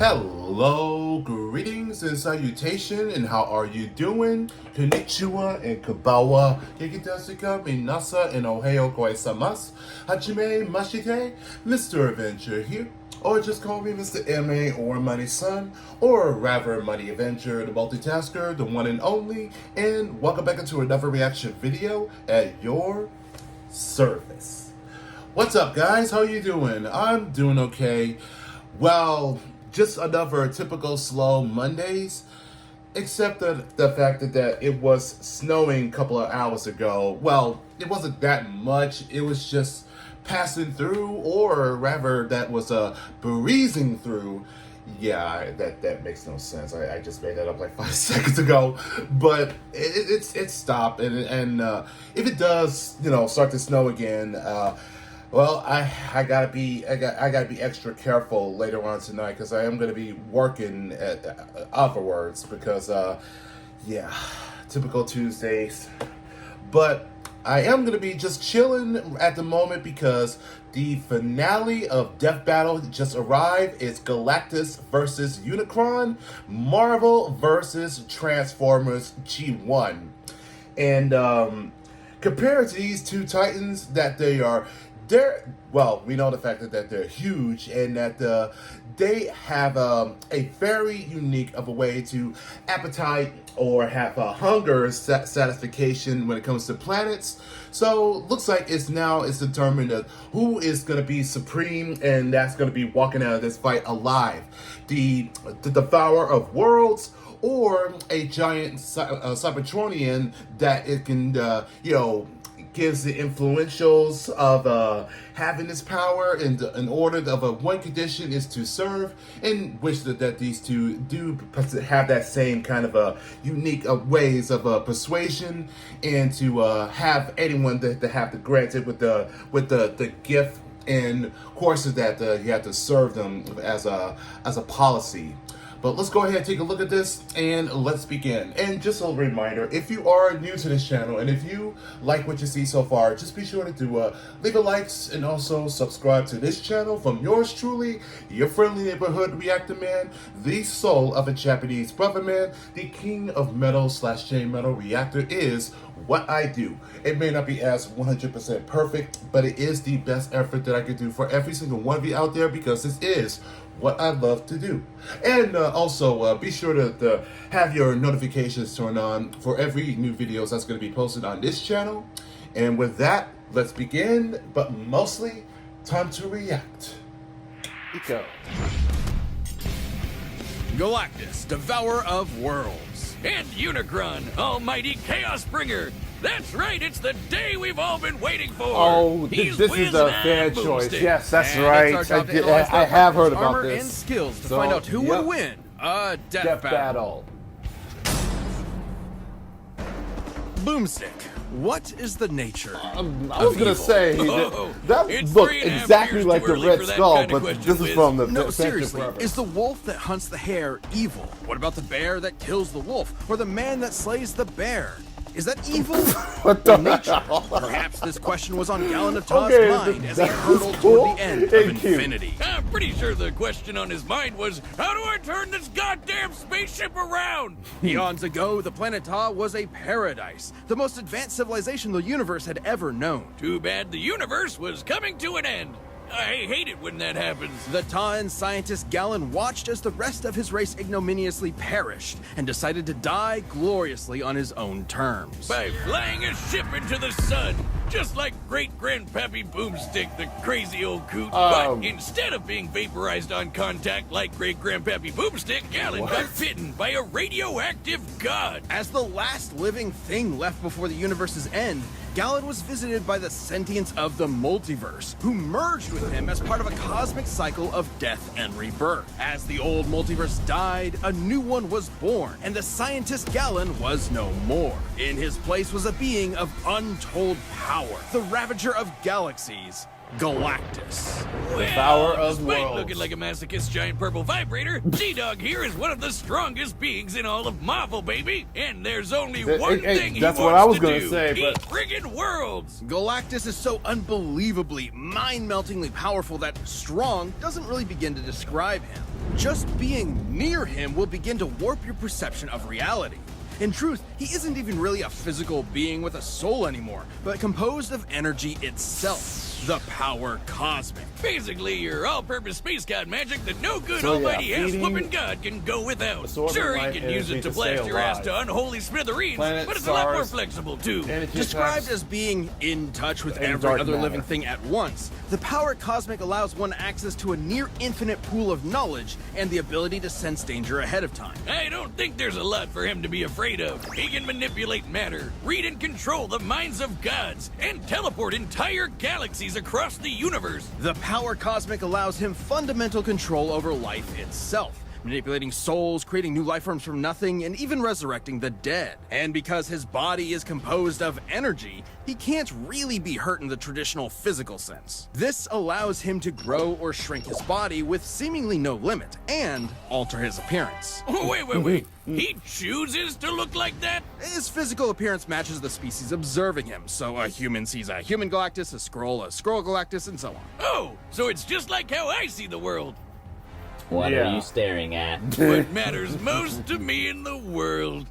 Hello, greetings and salutation, and how are you doing? Konnichiwa and Kabawa, Kikidasuka, Minasa, and Ohio Goisamasu, Hajime Mashite, Mr. Adventure here, or just call me Mr. M.A. or Money Son, or rather Money Avenger, the multitasker, the one and only, and welcome back into another reaction video at your service. What's up, guys? How you doing? I'm doing okay. Well, just another typical slow Mondays, except the fact that it was snowing a couple of hours ago. Well, it wasn't that much. It was just passing through, or rather that was breezing through. Yeah, that makes no sense. I just made that up like 5 seconds ago. But it stopped, and if it does, start to snow again, well, I gotta be extra careful later on tonight, because I am gonna be working afterwards, because yeah, typical Tuesdays. But I am gonna be just chilling at the moment, because the finale of DeathBattle just arrived. It's Galactus versus Unicron, Marvel versus Transformers G1, and compared to these two titans, that well, we know the fact that they're huge, and that they have a very unique of a way to appetite or have a hunger satisfaction when it comes to planets. So looks like it's determined who is going to be supreme, and that's going to be walking out of this fight alive. The devourer of worlds, or a giant Cybertronian that it can gives the influentials of having this power, in order of one condition is to serve, in which that these two do have that same kind of unique ways of persuasion, and to have anyone that have to grant it with the gift, and of course is that you have to serve them as a policy. But let's go ahead and take a look at this, and let's begin. And just a reminder, if you are new to this channel, and if you like what you see so far, just be sure to leave a like, and also subscribe to this channel from yours truly, your friendly neighborhood reactor man, the soul of a Japanese brother man, the king of metal / J-metal reactor is what I do. It may not be as 100% perfect, but it is the best effort that I can do for every single one of you out there, because this is what I love to do. And also be sure to have your notifications turned on for every new videos that's going to be posted on this channel. And with that, let's begin, but mostly time to react. Eco. Galactus, devourer of worlds. And Unicron, almighty chaos bringer. That's right, it's the day we've all been waiting for. Oh, this is a fair choice. Yes, that's right. I have heard about this. And skills to find out who would win a death battle. Boomstick, what is the nature? I was gonna say that looked exactly like the Red Skull, but this is from the No, seriously, is the wolf that hunts the hare evil? What about the bear that kills the wolf, or the man that slays the bear? Is that evil? What the hell? Perhaps this question was on Galen of Taw's mind as he hurtled toward the end of infinity. I'm pretty sure the question on his mind was, how do I turn this goddamn spaceship around? Eons ago, the planet Ta was a paradise, the most advanced civilization the universe had ever known. Too bad the universe was coming to an end. I hate it when that happens. The Ta'an scientist Galen watched as the rest of his race ignominiously perished, and decided to die gloriously on his own terms. By flying a ship into the sun, just like great-grandpappy Boomstick, the crazy old coot. But instead of being vaporized on contact like great-grandpappy Boomstick, Galen got bitten by a radioactive god. As the last living thing left before the universe's end, Galen was visited by the sentience of the multiverse, who merged with him as part of a cosmic cycle of death and rebirth. As the old multiverse died, a new one was born, and the scientist Galen was no more. In his place was a being of untold power, the Ravager of Galaxies, Galactus. Devourer of Despite worlds. looking like a masochist giant purple vibrator, G-Dog here is one of the strongest beings in all of Marvel, baby. And there's only one thing he that's wants what I was to gonna do. say, Eat but- friggin' worlds. Galactus is so unbelievably, mind-meltingly powerful that strong doesn't really begin to describe him. Just being near him will begin to warp your perception of reality. In truth, he isn't even really a physical being with a soul anymore, but composed of energy itself. The power cosmic. Basically, your all-purpose space god magic that no good So, yeah, almighty ass-whooping feeding god can go without. absorbing Sure, light he can use energy it to to blast stay your ass alive. to unholy smithereens, Planets, but it's a lot more stars, flexible, too. energy Described attacks. as being in touch with And every dark other matter. living thing at once, the power cosmic allows one access to a near infinite pool of knowledge and the ability to sense danger ahead of time. I don't think there's a lot for him to be afraid of. He can manipulate matter, read and control the minds of gods, and teleport entire galaxies across the universe. The power cosmic allows him fundamental control over life itself, manipulating souls, creating new life forms from nothing, and even resurrecting the dead. And because his body is composed of energy, he can't really be hurt in the traditional physical sense. This allows him to grow or shrink his body with seemingly no limit, and alter his appearance. Wait. He chooses to look like that? His physical appearance matches the species observing him, so a human sees a human Galactus, a Skrull Galactus, and so on. Oh, so it's just like how I see the world. What Yeah. are you staring at? What matters most to me in the world.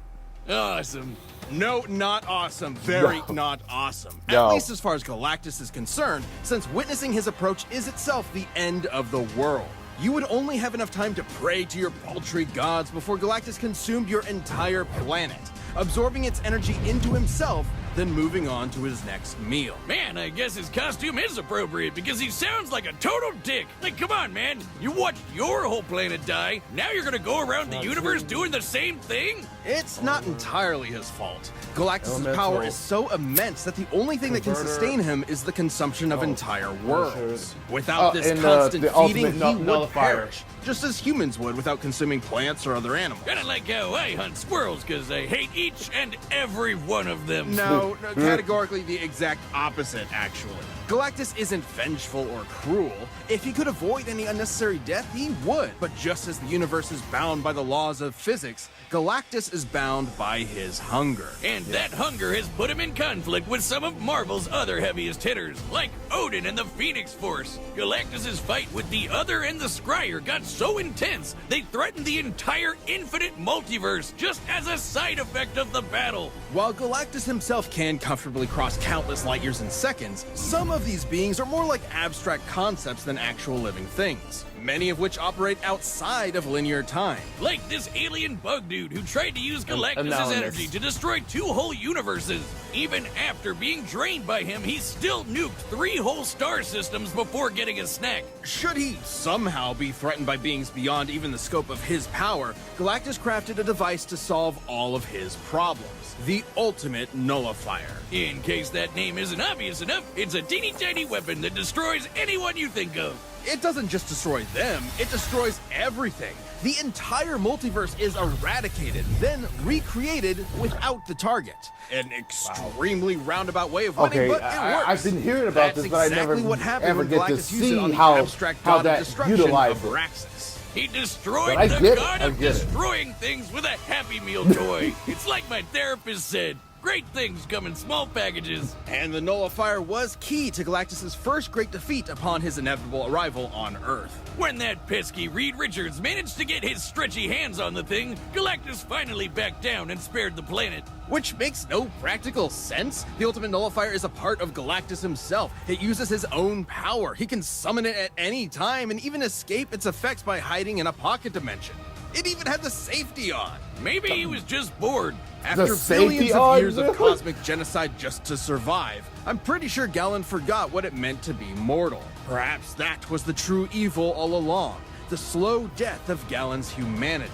Awesome. No, not awesome. Very not awesome. No. At least as far as Galactus is concerned, since witnessing his approach is itself the end of the world. You would only have enough time to pray to your paltry gods before Galactus consumed your entire planet, absorbing its energy into himself, then moving on to his next meal. Man, I guess his costume is appropriate because he sounds like a total dick. Like, come on, man. You watched your whole planet die. Now you're gonna go around the universe doing the same thing? It's not entirely his fault. Galactus' Elemental. power is so immense that the only thing that can Converter. sustain him is the consumption of entire worlds. Oh, Without this and, constant the feeding, ultimate he would nullifier. perish, just as humans would without consuming plants or other animals. Kinda like how I hunt squirrels because I hate each and every one of them. No, categorically the exact opposite, actually. Galactus isn't vengeful or cruel. If he could avoid any unnecessary death, he would. But just as the universe is bound by the laws of physics, Galactus is bound by his hunger. And that hunger has put him in conflict with some of Marvel's other heaviest hitters, like Odin and the Phoenix Force. Galactus' fight with the Other and the Scryer got so intense, they threatened the entire infinite multiverse just as a side effect of the battle. While Galactus himself can comfortably cross countless light years in seconds, some of these beings are more like abstract concepts than actual living things, many of which operate outside of linear time. Like this alien bug dude who tried to use Galactus' analogous. energy to destroy 2 whole universes. Even after being drained by him, he still nuked 3 whole star systems before getting a snack. Should he somehow be threatened by beings beyond even the scope of his power, Galactus crafted a device to solve all of his problems. The ultimate nullifier. In case that name isn't obvious enough, it's a teeny tiny weapon that destroys anyone you think of. It doesn't just destroy them, it destroys everything. The entire multiverse is eradicated, then recreated without the target. An extremely roundabout way of winning, Okay, but it works. I've been hearing about That's this, but I exactly never what happened ever when get to Galactus used it see on the how abstract how god that of destruction utilized of it. Raxus. He destroyed But I the get it, god I of get it. destroying things with a Happy Meal toy. It's like my therapist said, great things come in small packages. And the nullifier was key to Galactus' first great defeat upon his inevitable arrival on Earth. When that pesky Reed Richards managed to get his stretchy hands on the thing, Galactus finally backed down and spared the planet. Which makes no practical sense. The ultimate nullifier is a part of Galactus himself. It uses his own power. He can summon it at any time and even escape its effects by hiding in a pocket dimension. It even had the safety on. Maybe he was just bored. After safety billions of on, years really? of cosmic genocide just to survive, I'm pretty sure Galen forgot what it meant to be mortal. Perhaps that was the true evil all along, the slow death of Galen's humanity.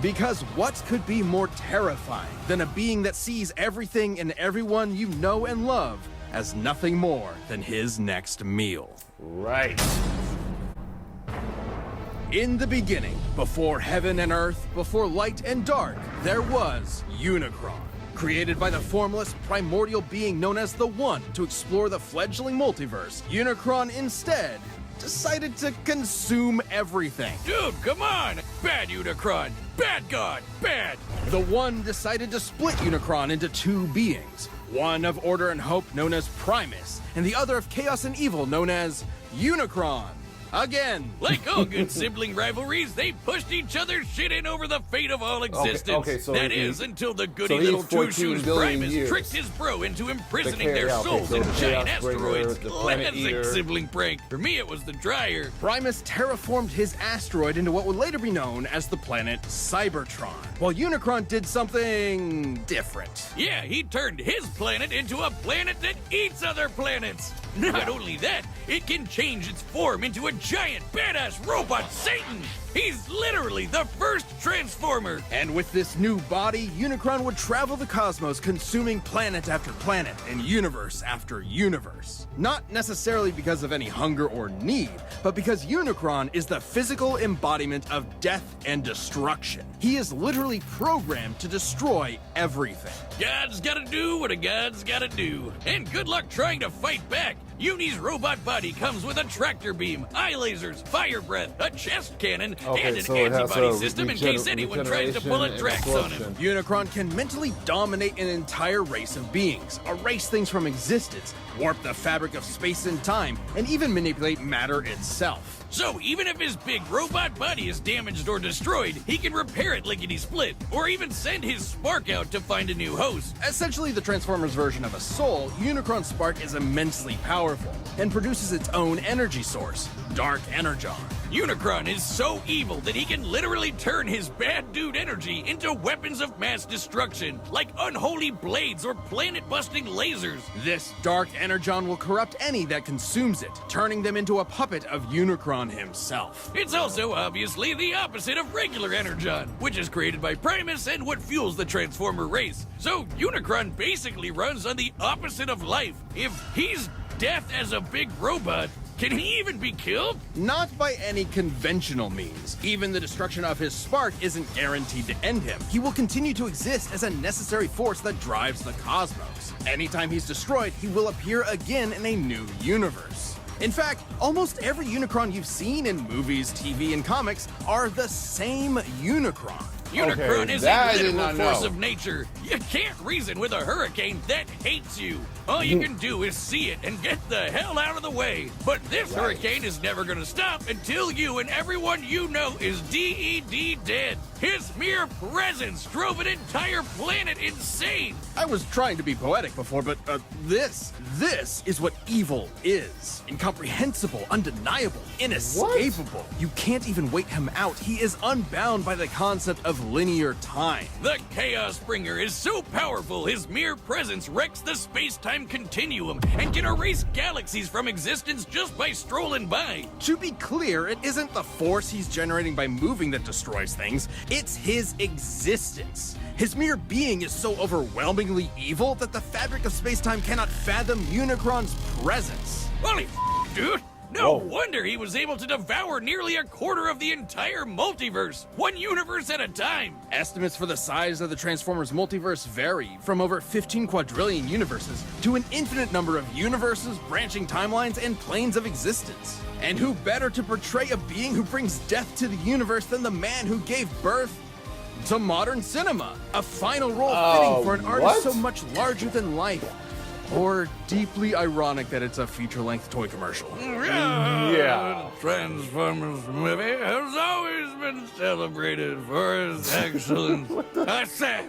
Because what could be more terrifying than a being that sees everything and everyone you know and love as nothing more than his next meal? Right. In the beginning, before heaven and earth, before light and dark, there was Unicron. Created by the formless, primordial being known as the One to explore the fledgling multiverse, Unicron instead decided to consume everything. Dude, come on! Bad Unicron! Bad God! Bad! The One decided to split Unicron into two beings. One of order and hope known as Primus, and the other of chaos and evil known as Unicron. Again. Like all good sibling rivalries, they pushed each other's shit in over the fate of all existence. Okay, so that is, until the goody little 14 two-shoes billion Primus years. tricked his bro into imprisoning The their Chaos- okay, souls so in the giant Chaos Bringer, asteroids. the Planet Eater. Classic sibling prank. For me, it was the dryer. Primus terraformed his asteroid into what would later be known as the planet Cybertron, while Unicron did something different. Yeah, he turned his planet into a planet that eats other planets. Not only that, it can change its form into a giant badass robot Satan. He's literally the first Transformer. And with this new body, Unicron would travel the cosmos, consuming planet after planet and universe after universe. Not necessarily because of any hunger or need, but because Unicron is the physical embodiment of death and destruction. He is literally programmed to destroy everything. God's gotta do what a God's gotta do. And good luck trying to fight back. Uni's robot body comes with a tractor beam, eye lasers, fire breath, a chest cannon, and an so it has antibody a system in case anyone tries to pull a regeneration Drax and on him. absorption. Unicron can mentally dominate an entire race of beings, erase things from existence, warp the fabric of space and time, and even manipulate matter itself. So even if his big robot body is damaged or destroyed, he can repair it lickety-split, or even send his spark out to find a new host. Essentially the Transformers version of a soul, Unicron's spark is immensely powerful and produces its own energy source, Dark Energon. Unicron is so evil that he can literally turn his bad dude energy into weapons of mass destruction, like unholy blades or planet-busting lasers. This Dark Energon will corrupt any that consumes it, turning them into a puppet of Unicron himself. It's also obviously the opposite of regular Energon, which is created by Primus and what fuels the Transformer race. So Unicron basically runs on the opposite of life. If he's death as a big robot, can he even be killed? Not by any conventional means. Even the destruction of his spark isn't guaranteed to end him. He will continue to exist as a necessary force that drives the cosmos. Anytime he's destroyed, he will appear again in a new universe. In fact, almost every Unicron you've seen in movies, TV, and comics are the same Unicron. Unicron is that I a did literal not force know. of nature. You can't reason with a hurricane that hates you. All you can do is see it and get the hell out of the way. But this hurricane is never gonna stop until you and everyone you know is DED dead. His mere presence drove an entire planet insane. I was trying to be poetic before, but this is what evil is. Incomprehensible, undeniable, inescapable. You can't even wait him out. He is unbound by the concept of linear time. The Chaos Bringer is so powerful, his mere presence wrecks the space-time continuum and can erase galaxies from existence just by strolling by. To be clear, it isn't the force he's generating by moving that destroys things, it's his existence. His mere being is so overwhelmingly evil that the fabric of space-time cannot fathom Unicron's presence. Holy dude! No wonder he was able to devour nearly a quarter of the entire multiverse, one universe at a time. Estimates for the size of the Transformers multiverse vary, from over 15 quadrillion universes to an infinite number of universes, branching timelines, and planes of existence. And who better to portray a being who brings death to the universe than the man who gave birth to modern cinema? A final role fitting for an artist so much larger than life. Or deeply ironic that it's a feature-length toy commercial. Yeah. Transformers movie has always been celebrated for its excellence. I said.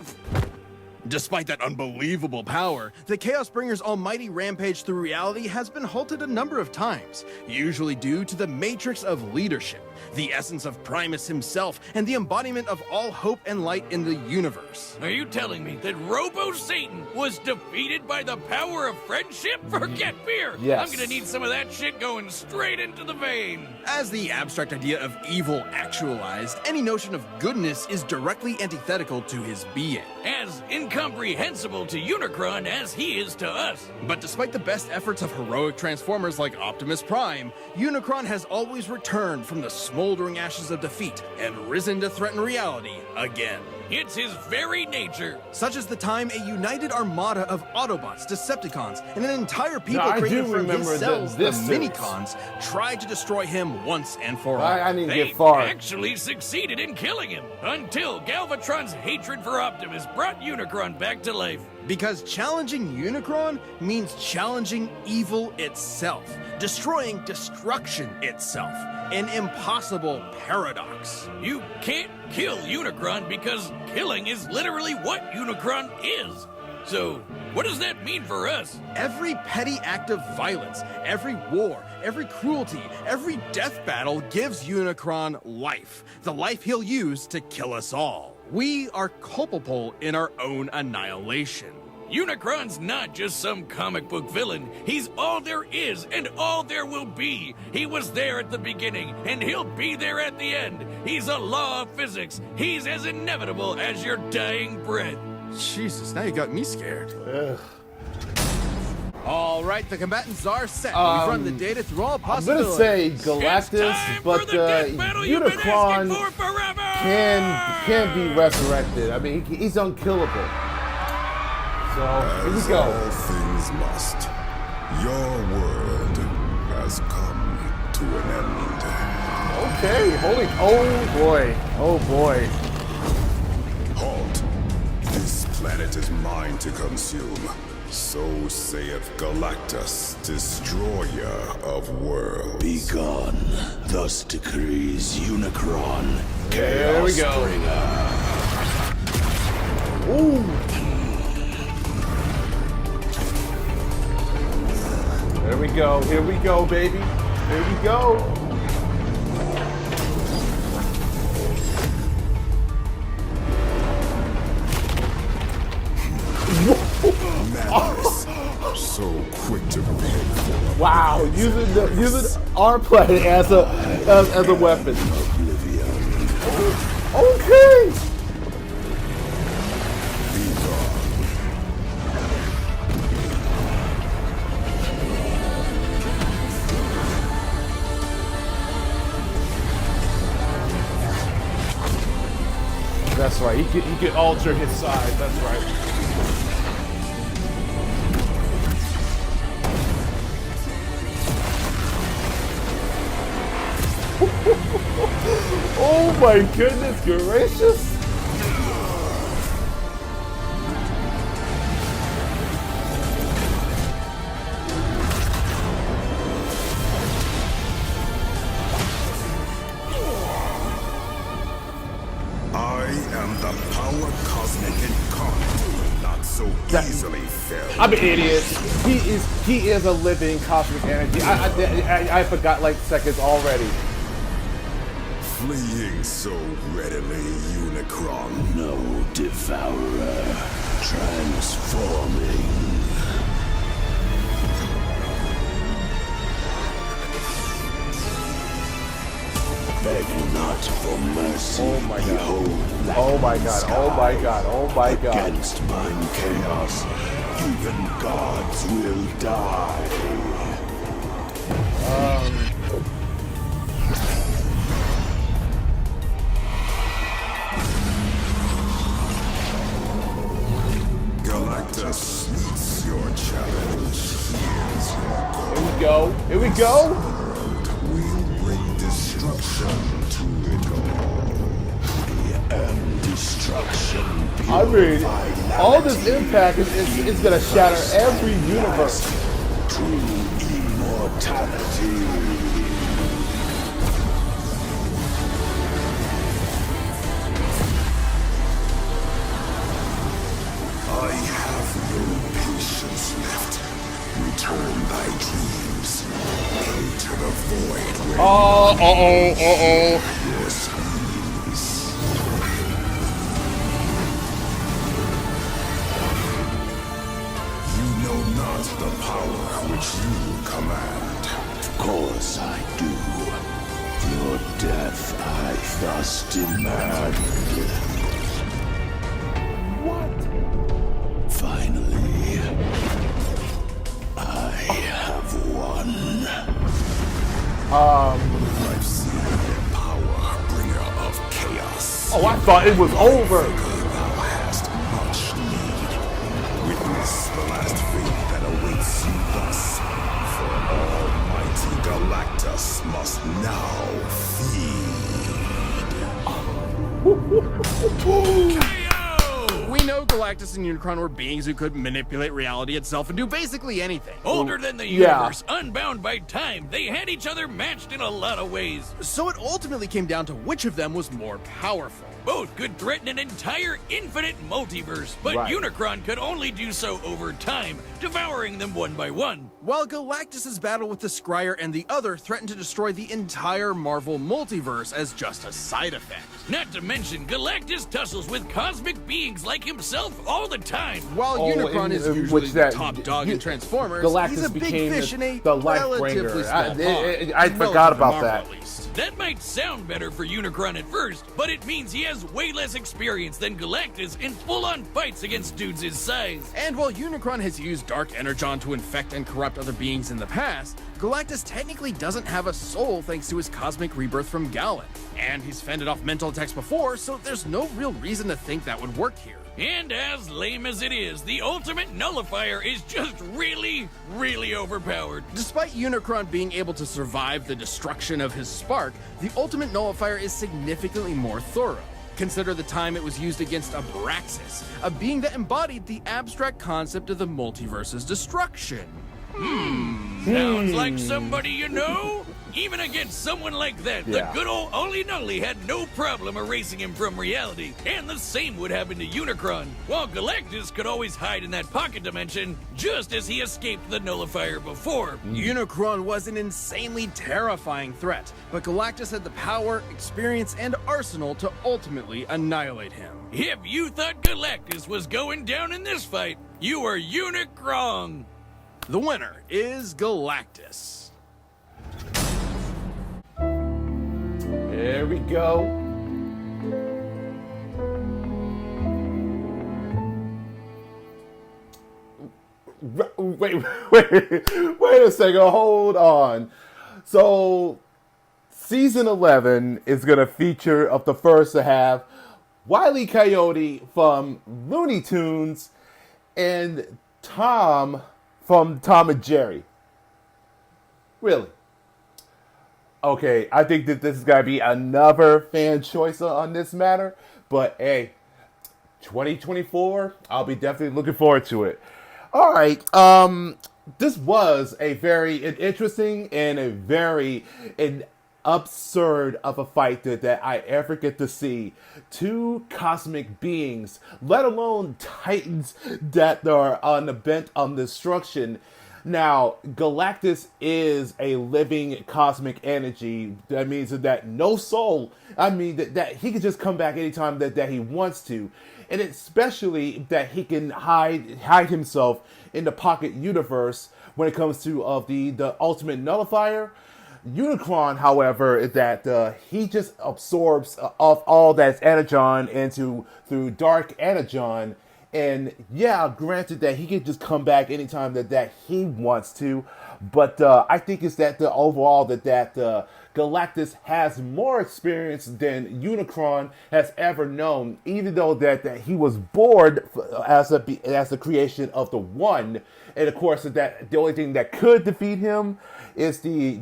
Despite that unbelievable power, the Chaos Bringer's almighty rampage through reality has been halted a number of times, usually due to the matrix of leadership, the essence of Primus himself, and the embodiment of all hope and light in the universe. Are you telling me that Robo-Satan was defeated by the power of friendship? Forget fear! Yes. I'm gonna need some of that shit going straight into the vein. As the abstract idea of evil actualized, any notion of goodness is directly antithetical to his being. As incomprehensible to Unicron as he is to us. But despite the best efforts of heroic Transformers like Optimus Prime, Unicron has always returned from the smoldering ashes of defeat and risen to threaten reality again. It's his very nature. Such as the time a united armada of Autobots, Decepticons, and an entire people Now, I created do from remember his cells, the this series. Minicons, tried to destroy him once and for all. I didn't They get far. actually succeeded in killing him until Galvatron's hatred for Optimus brought Unicron back to life. Because challenging Unicron means challenging evil itself, destroying destruction itself. An impossible paradox. You can't kill Unicron because killing is literally what Unicron is. So, what does that mean for us? Every petty act of violence, every war, every cruelty, every death battle gives Unicron life. The life he'll use to kill us all. We are culpable in our own annihilation. Unicron's not just some comic book villain. He's all there is and all there will be. He was there at the beginning, and he'll be there at the end. He's a law of physics. He's as inevitable as your dying breath. Jesus, now you got me scared. Ugh. All right, the combatants are set. We've run the data through all I'm possibilities. gonna say It's Galactus, time but for the death battle you've been asking Unicron for forever! can be resurrected. I mean, he's unkillable. So here we As go. all things must, your world has come to an end. Okay, holy, oh boy, oh boy. Halt! This planet is mine to consume. So saith Galactus, destroyer of worlds. Be gone. Thus decrees Unicron. There we go. Ooh. There we go. Here we go, baby. Here we go. Madness. So quick to pay for. Wow, using our planet as a weapon. Okay. Be gone. That's right. He could alter his size. That's right. Oh my goodness gracious! I am the power cosmic incarnate, not so easily felled. I'm an idiot. He is a living cosmic energy. I forgot like seconds already. Fleeing so readily, Unicron. No devourer. Transforming. Beg not for mercy. Oh my God. Behold, Oh my God. Oh my God. Oh my God. against mine chaos, even gods will die. Galactus meets your challenge. Here's your goal. Here we go. Here we go. We'll bring destruction to it all. And destruction. I mean, all this impact is gonna shatter every universe. True immortality. I have no patience left. Return thy dreams. Enter the void where darkness leads. You know not the power which you command. Of course I do. Your death I thus demand. What? Finally, I have won. I've seen the power bringer of chaos. Oh, I thought it was over. See thus, for Almighty Galactus must now feed. We know Galactus and Unicron were beings who could manipulate reality itself and do basically anything. Older than the universe, unbound by time, they had each other matched in a lot of ways. So it ultimately came down to which of them was more powerful. Both could threaten an entire infinite multiverse, but Unicron could only do so over time, devouring them one by one. While Galactus' battle with the Scryer and the other threatened to destroy the entire Marvel multiverse as just a side effect. Not to mention, Galactus tussles with cosmic beings like himself all the time. While Unicron is usually the top dog in Transformers, Galactus he's a big became fish in a the life relatively bringer. small pond. I forgot about that. At least. That might sound better for Unicron at first, but it means he has way less experience than Galactus in full-on fights against dudes his size. And while Unicron has used Dark Energon to infect and corrupt other beings in the past, Galactus technically doesn't have a soul thanks to his cosmic rebirth from Gallen. And he's fended off mental attacks before, so there's no real reason to think that would work here. And as lame as it is, the ultimate nullifier is just really, really overpowered. Despite Unicron being able to survive the destruction of his spark, the ultimate nullifier is significantly more thorough. Consider the time it was used against Abraxas, a being that embodied the abstract concept of the multiverse's destruction. Sounds like somebody you know? Even against someone like that, the good old Oli Nully had no problem erasing him from reality. And the same would happen to Unicron, while Galactus could always hide in that pocket dimension, just as he escaped the nullifier before. Unicron was an insanely terrifying threat, but Galactus had the power, experience, and arsenal to ultimately annihilate him. If you thought Galactus was going down in this fight, you were Unicron. The winner is Galactus. There we go. Wait a second. Hold on. So, season 11 is going to feature of the first to have Wile E. Coyote from Looney Tunes and Tom from Tom and Jerry. Really? Okay, I think that this is going to be another fan choice on this matter. But, hey, 2024, I'll be definitely looking forward to it. All right, this was a very interesting and a very absurd of a fight that I ever get to see. Two cosmic beings, let alone titans that are on the bent on destruction. Now, Galactus is a living cosmic energy. That means that no soul. I mean, that he can just come back anytime that he wants to. And especially that he can hide himself in the pocket universe when it comes to the ultimate nullifier. Unicron, however, is that he just absorbs of all that's energon through dark energon. And yeah, granted that he can just come back anytime that he wants to, but I think it's that the overall that Galactus has more experience than Unicron has ever known. Even though that he was born as the creation of the One, and of course that the only thing that could defeat him is the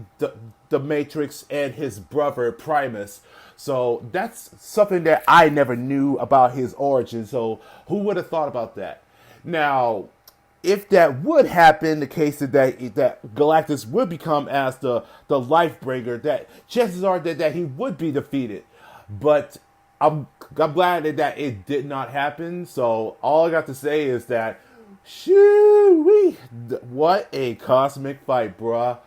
Matrix and his brother Primus. So that's something that I never knew about his origin. So who would have thought about that? Now, if that would happen, the case that Galactus would become as the life bringer, that chances are that he would be defeated. But I'm glad that it did not happen. So all I got to say is that, shoo-wee, what a cosmic fight, bruh.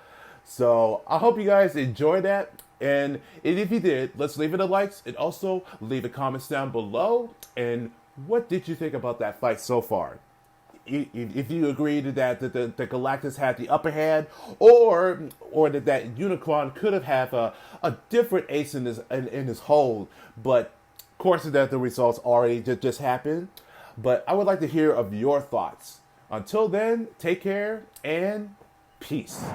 So I hope you guys enjoyed that. And if you did, let's leave it a likes and also leave the comments down below. And what did you think about that fight so far? If you agree that the Galactus had the upper hand, or that Unicron could have had a different ace in his hole, but of course that the results already just happened. But I would like to hear of your thoughts. Until then, take care and peace.